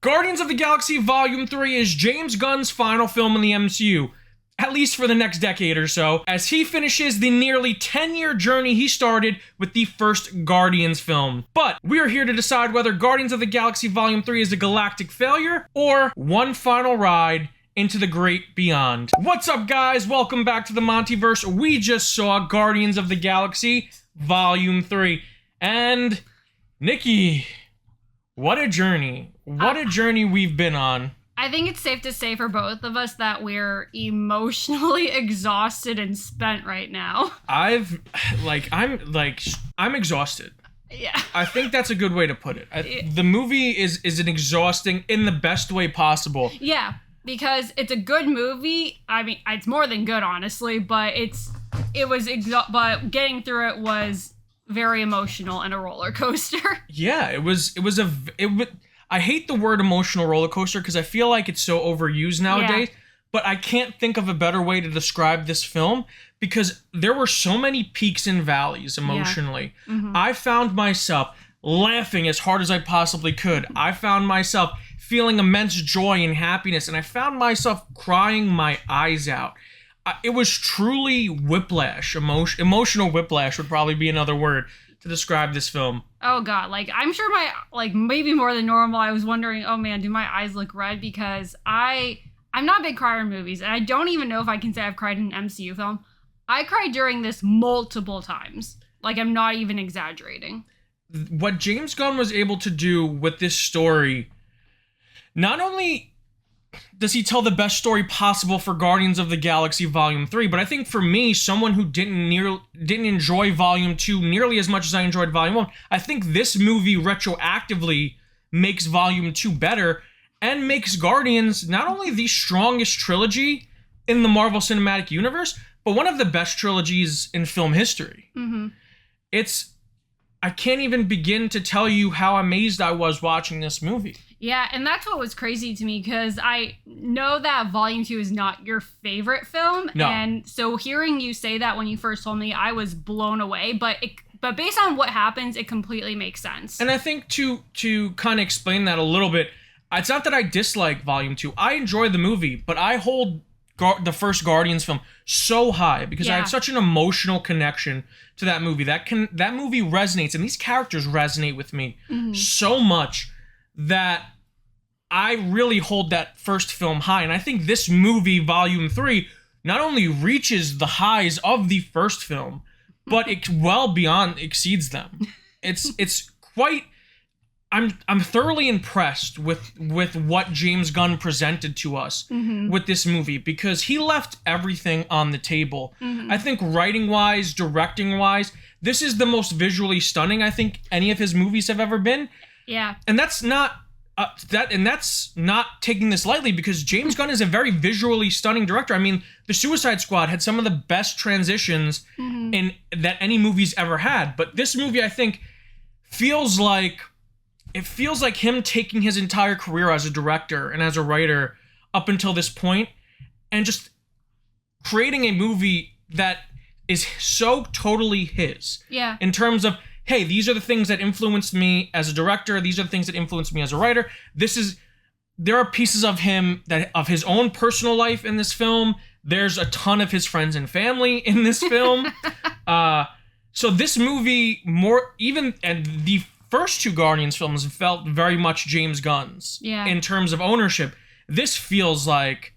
Guardians of the Galaxy Volume 3 is James Gunn's final film in the MCU, at least for the next decade or so, as he finishes the nearly 10-year journey he started with the first Guardians film. But we are here to decide whether Guardians of the Galaxy Volume 3 is a galactic failure or one final ride into the great beyond. What's up, guys? Welcome back to the MontyVerse. We just saw Guardians of the Galaxy Volume 3. And Nicki, what a journey. What a journey we've been on. I think it's safe to say for both of us that we're emotionally exhausted and spent right now. I'm exhausted. Yeah. I think that's a good way to put it. The movie is an exhausting in the best way possible. Yeah, because it's a good movie. I mean, it's more than good, honestly, but but getting through it was very emotional and a roller coaster. Yeah, I hate the word emotional roller coaster because I feel like it's so overused nowadays, but I can't think of a better way to describe this film because there were so many peaks and valleys emotionally. Yeah. Mm-hmm. I found myself laughing as hard as I possibly could. I found myself feeling immense joy and happiness, and I found myself crying my eyes out. It was truly whiplash. Emotional whiplash would probably be another word to describe this film. Oh god, I'm sure maybe more than normal, I was wondering, oh man, do my eyes look red? Because I'm not a big crier in movies, and I don't even know if I can say I've cried in an MCU film. I cried during this multiple times. I'm not even exaggerating. What James Gunn was able to do with this story, not only does he tell the best story possible for Guardians of the Galaxy Volume 3, but I think for me, someone who didn't enjoy Volume 2 nearly as much as I enjoyed Volume 1, I think this movie retroactively makes Volume 2 better and makes Guardians not only the strongest trilogy in the Marvel Cinematic Universe, but one of the best trilogies in film history. Mm-hmm. I can't even begin to tell you how amazed I was watching this movie. Yeah, and that's what was crazy to me, because I know that Volume 2 is not your favorite film. No. And so hearing you say that when you first told me, I was blown away. But based on what happens, it completely makes sense. And I think to kind of explain that a little bit, it's not that I dislike Volume 2. I enjoy the movie, but I hold the first Guardians film so high because I had such an emotional connection to that movie. That movie resonates, and these characters resonate with me so much that I really hold that first film high. And I think this movie, Volume 3, not only reaches the highs of the first film, but it well beyond exceeds them. It's quite... I'm thoroughly impressed with what James Gunn presented to us with this movie, because he left everything on the table. I think writing-wise, directing-wise, this is the most visually stunning I think any of his movies have ever been. Yeah. And that's not that's not taking this lightly, because James Gunn is a very visually stunning director. I mean, The Suicide Squad had some of the best transitions in that any movie's ever had. But this movie, I think, feels like him taking his entire career as a director and as a writer up until this point and just creating a movie that is so totally his. Yeah. In terms of, hey, these are the things that influenced me as a director. These are the things that influenced me as a writer. There are pieces of him of his own personal life in this film. There's a ton of his friends and family in this film. So this movie and the first two Guardians films felt very much James Gunn's in terms of ownership. This feels like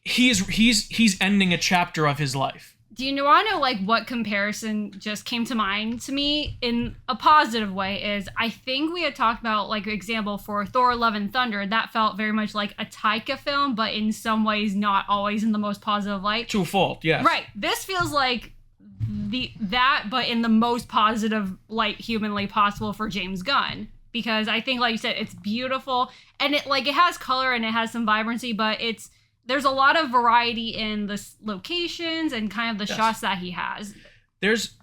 he's ending a chapter of his life. Do you want to know what comparison just came to mind to me in a positive way is, I think we had talked about example for Thor: Love and Thunder, that felt very much like a Taika film, but in some ways not always in the most positive light. To a fault, yes. Right. This feels like but in the most positive light humanly possible for James Gunn, because I think, like you said, it's beautiful and it has color and it has some vibrancy, but there's a lot of variety in the locations and kind of the shots that he has. There's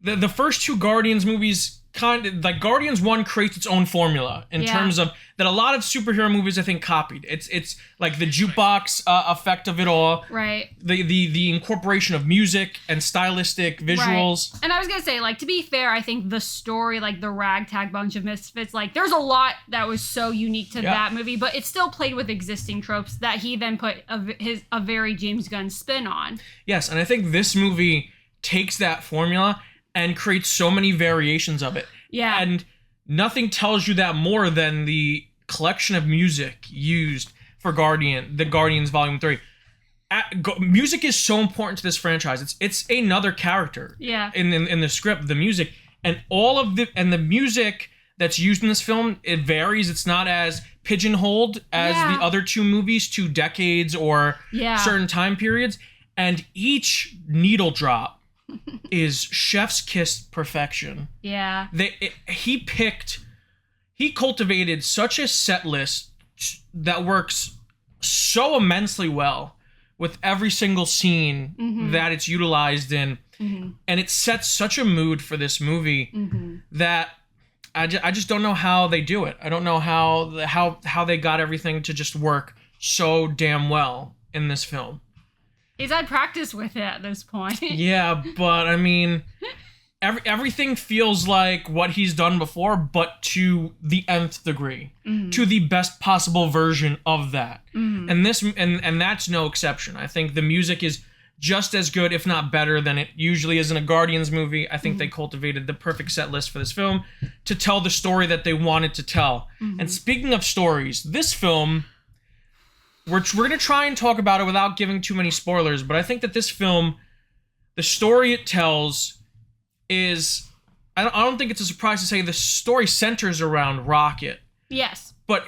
the first two Guardians movies kind of like Guardians 1 creates its own formula in terms of that a lot of superhero movies I think copied. It's like the jukebox effect of it all. Right. The incorporation of music and stylistic visuals. Right. And I was going to say, like, to be fair, I think the story, like the ragtag bunch of misfits, like there's a lot that was so unique to that movie, but it still played with existing tropes that he then put a very James Gunn spin on. Yes, and I think this movie takes that formula and creates so many variations of it. Yeah. And nothing tells you that more than the collection of music used for the Guardians Volume 3. Music is so important to this franchise. It's another character. Yeah. In the script, the music. And the music that's used in this film, it varies. It's not as pigeonholed as the other two movies to decades or certain time periods. And each needle drop is chef's kiss perfection. Yeah. He cultivated such a set list that works so immensely well with every single scene that it's utilized in. And it sets such a mood for this movie that I just don't know how they do it. I don't know how they got everything to just work so damn well in this film. He's had practice with it at this point. Yeah, but I mean, everything feels like what he's done before, but to the nth degree, to the best possible version of that. And that's no exception. I think the music is just as good, if not better, than it usually is in a Guardians movie. I think they cultivated the perfect set list for this film to tell the story that they wanted to tell. And speaking of stories, this film, we're going to try and talk about it without giving too many spoilers, but I think that this film, the story it tells is, I don't think it's a surprise to say the story centers around Rocket. Yes. But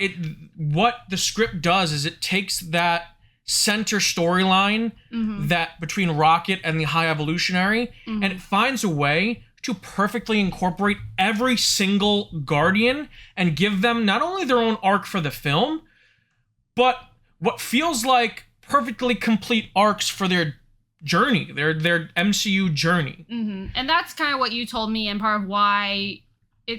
what the script does is it takes that center storyline that between Rocket and the High Evolutionary, and it finds a way to perfectly incorporate every single Guardian and give them not only their own arc for the film, but what feels like perfectly complete arcs for their journey, their MCU journey. And that's kind of what you told me, and part of why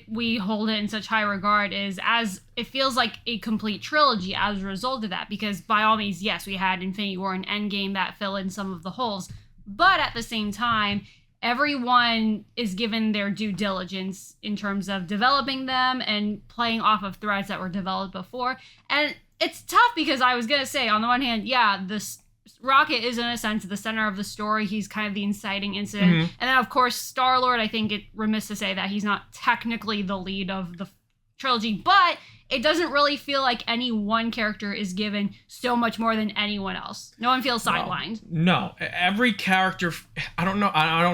we hold it in such high regard is as it feels like a complete trilogy as a result of that. Because by all means, yes, we had Infinity War and Endgame that fill in some of the holes, but at the same time, everyone is given their due diligence in terms of developing them and playing off of threads that were developed before. And it's tough because I was going to say, on the one hand, this Rocket is in a sense the center of the story. He's kind of the inciting incident. And then, of course, Star-Lord, I think it remiss to say that he's not technically the lead of the trilogy, but it doesn't really feel like any one character is given so much more than anyone else. No one feels sidelined. No. Every character, I don't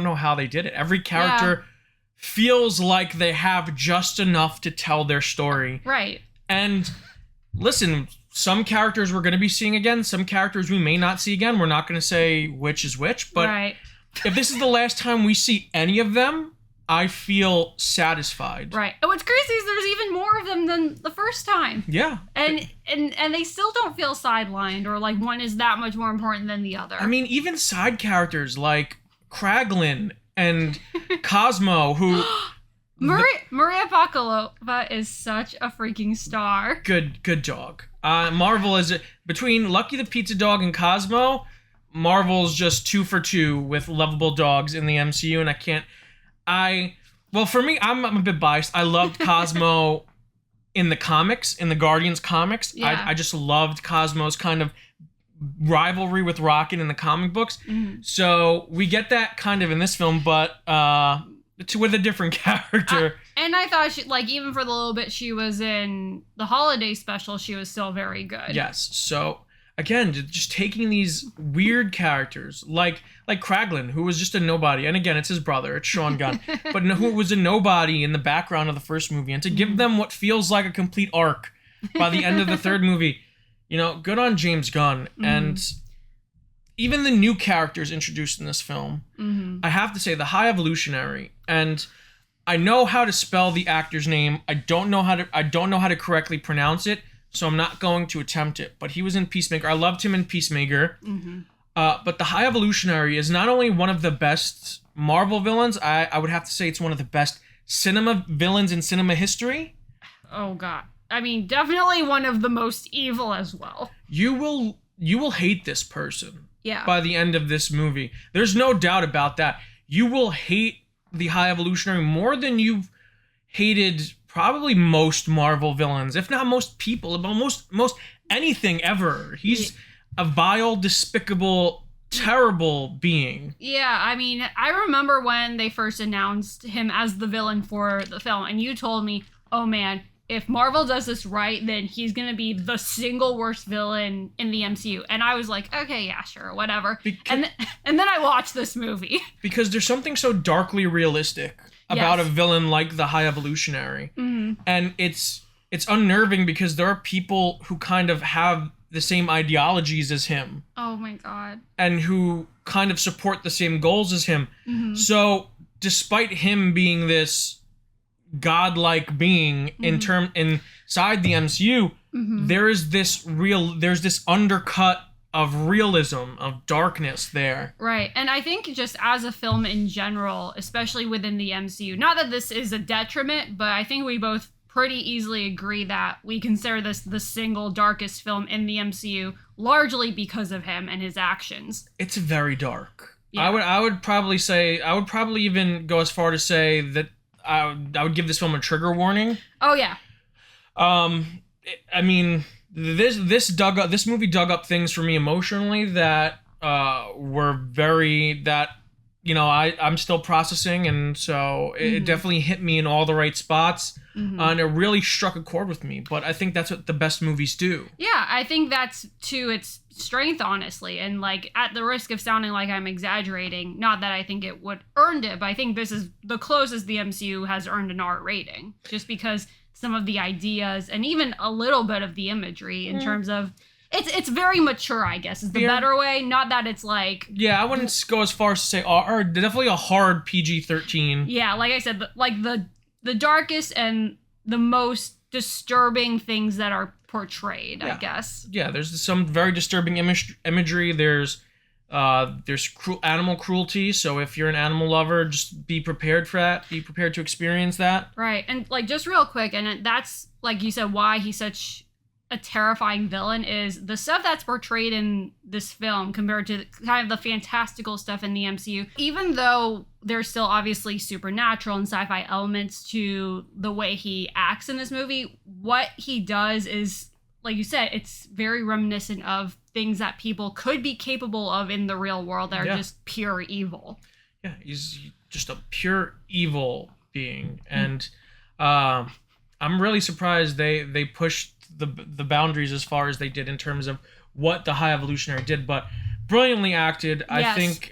know how they did it. Every character feels like they have just enough to tell their story. Right. And listen, some characters we're going to be seeing again, some characters we may not see again. We're not going to say which is which, but if this is the last time we see any of them, I feel satisfied. Right. And what's crazy is there's even more of them than the first time. Yeah. And they still don't feel sidelined or like one is that much more important than the other. I mean, even side characters like Kraglin and Cosmo, who... Maria Bakalova is such a freaking star. Good dog. Marvel is between Lucky the Pizza Dog and Cosmo. Marvel's just 2 for 2 with lovable dogs in the MCU, and for me, I'm a bit biased. I loved Cosmo in the comics, in the Guardians comics. Yeah. I just loved Cosmo's kind of rivalry with Rocket in the comic books. So we get that kind of in this film, but with a different character. And I thought she, like, even for the little bit she was in the holiday special, she was still very good. Yes. So again, just taking these weird characters like Kraglin, who was just a nobody, and again, it's his brother, it's Sean Gunn, but who was a nobody in the background of the first movie, and to give them what feels like a complete arc by the end of the third movie, good on James Gunn. And even the new characters introduced in this film, I have to say, the High Evolutionary, and I know how to spell the actor's name. I don't know how to correctly pronounce it, so I'm not going to attempt it. But he was in Peacemaker. I loved him in Peacemaker. But the High Evolutionary is not only one of the best Marvel villains, I would have to say it's one of the best cinema villains in cinema history. Oh God. I mean, definitely one of the most evil as well. You will hate this person. Yeah. By the end of this movie. There's no doubt about that. You will hate the High Evolutionary more than you've hated probably most Marvel villains, if not most people, most anything ever. He's a vile, despicable, terrible being. Yeah, I mean, I remember when they first announced him as the villain for the film, and you told me, oh man, if Marvel does this right, then he's going to be the single worst villain in the MCU. And I was like, okay, yeah, sure, whatever. And then I watched this movie. Because there's something so darkly realistic about a villain like the High Evolutionary. Mm-hmm. And it's unnerving because there are people who kind of have the same ideologies as him. Oh my God. And who kind of support the same goals as him. Mm-hmm. So despite him being this godlike being inside the MCU, there's this undercut of realism, of darkness there. Right. And I think just as a film in general, especially within the MCU, not that this is a detriment, but I think we both pretty easily agree that we consider this the single darkest film in the MCU, largely because of him and his actions. It's very dark. Yeah. I would probably even go as far to say that I would give this film a trigger warning. Oh yeah. I mean, this movie dug up things for me emotionally that were I'm still processing, and so it definitely hit me in all the right spots, and it really struck a chord with me. But I think that's what the best movies do. Yeah, I think that's to its strength, honestly, and like at the risk of sounding like I'm exaggerating, not that I think it would earned it, but I think this is the closest the MCU has earned an R rating, just because some of the ideas and even a little bit of the imagery in terms of it's very mature, I guess, is the better way. Not that it's like... Yeah, I wouldn't go as far as to say R, definitely a hard PG-13. Yeah, like I said, like the darkest and the most disturbing things that are portrayed, I guess. Yeah, there's some very disturbing imagery. There's animal cruelty, so if you're an animal lover, just be prepared for that. Be prepared to experience that. Right, and like just real quick, and that's, like you said, why he's such a terrifying villain is the stuff that's portrayed in this film compared to kind of the fantastical stuff in the MCU. Even though there's still obviously supernatural and sci-fi elements to the way he acts in this movie, what he does is, like you said, it's very reminiscent of things that people could be capable of in the real world that are just pure evil. Yeah, he's just a pure evil being. And I'm really surprised they pushed the boundaries as far as they did in terms of what the High Evolutionary did, but brilliantly acted. Yes. I think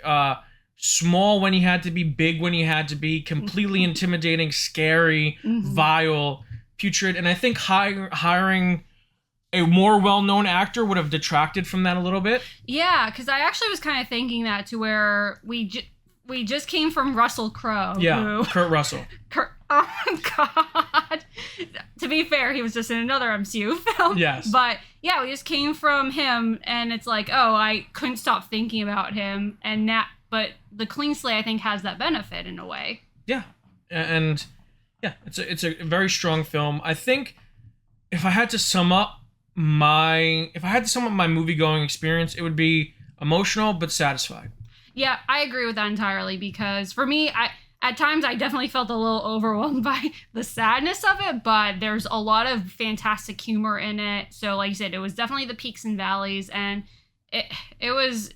small when he had to be, big when he had to be, completely intimidating, scary, vile, putrid. And I think hiring a more well-known actor would have detracted from that a little bit. Yeah, because I actually was kind of thinking that to where we just came from Russell Crowe. Yeah, Kurt Russell. Oh my God. To be fair, he was just in another MCU film. Yes. But yeah, we just came from him, and it's like, oh, I couldn't stop thinking about him. And that, but the clean slate, I think, has that benefit in a way. Yeah, and yeah, it's a very strong film. I think if I had to sum up my movie-going experience, it would be emotional but satisfied. Yeah, I agree with that entirely, because for me, at times I definitely felt a little overwhelmed by the sadness of it, but there's a lot of fantastic humor in it. So like you said, it was definitely the peaks and valleys, and it was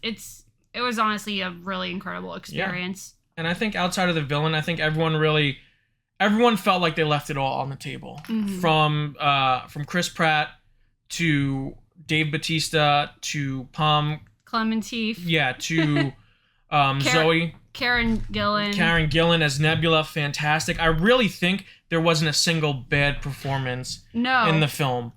honestly a really incredible experience. Yeah. And I think outside of the villain, I think everyone felt like they left it all on the table. From Chris Pratt to Dave Bautista to Pom Klementieff. Yeah, to Zoe. Karen Gillan as Nebula, fantastic. I really think there wasn't a single bad performance in the film.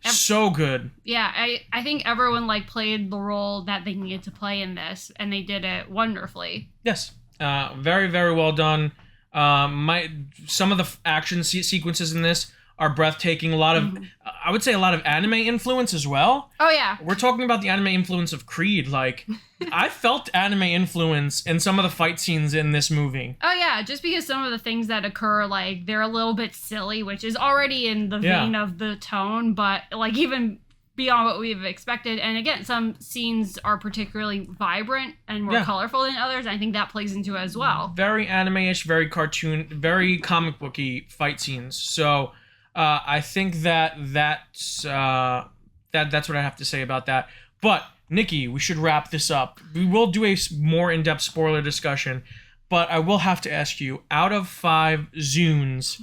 So good. Yeah, I think everyone played the role that they needed to play in this, and they did it wonderfully. Yes, very, very well done. Some of the action sequences in this are breathtaking. A lot of, I would say, a lot of anime influence as well. Oh yeah. We're talking about the anime influence of Creed. Like, I felt anime influence in some of the fight scenes in this movie. Oh yeah, just because some of the things that occur, like, they're a little bit silly, which is already in the vein of the tone, but like even beyond what we've expected. And again, some scenes are particularly vibrant and more colorful than others. I think that plays into it as well. Very anime-ish, very cartoon, very comic booky fight scenes. So I think that's what I have to say about that. But Nicki, we should wrap this up. We will do a more in-depth spoiler discussion, but I will have to ask you, out of 5 Zunes,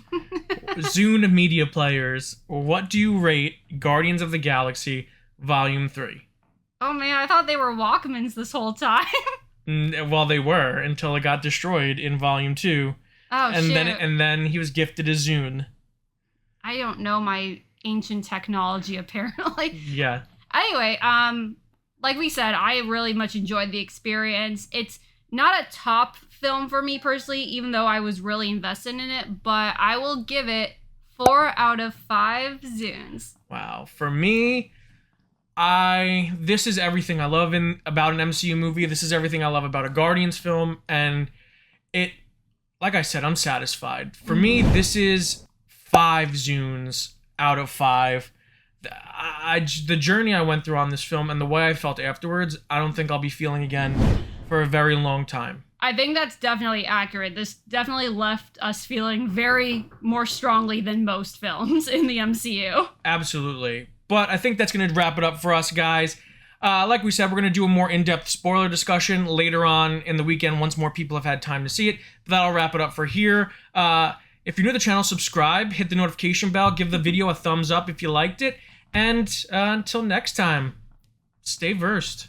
Zune media players, what do you rate Guardians of the Galaxy Volume 3? Oh man, I thought they were Walkmans this whole time. Well, they were, until it got destroyed in Volume 2. Oh, and shit. Then he was gifted a Zune. I don't know my ancient technology, apparently. Yeah. Anyway, like we said, I really much enjoyed the experience. It's not a top film for me personally, even though I was really invested in it, but I will give it 4 out of 5 Zunes. Wow. For me, this is everything I love about an MCU movie. This is everything I love about a Guardians film, and like I said, I'm satisfied. For me, this is 5 Zunes out of 5. The journey I went through on this film and the way I felt afterwards, I don't think I'll be feeling again for a very long time. I think that's definitely accurate. This definitely left us feeling very more strongly than most films in the MCU. Absolutely. But I think that's going to wrap it up for us, guys. Like we said, we're going to do a more in-depth spoiler discussion later on in the weekend once more people have had time to see it. But that'll wrap it up for here. If you're new to the channel, subscribe, hit the notification bell, give the video a thumbs up if you liked it. And until next time, stay versed.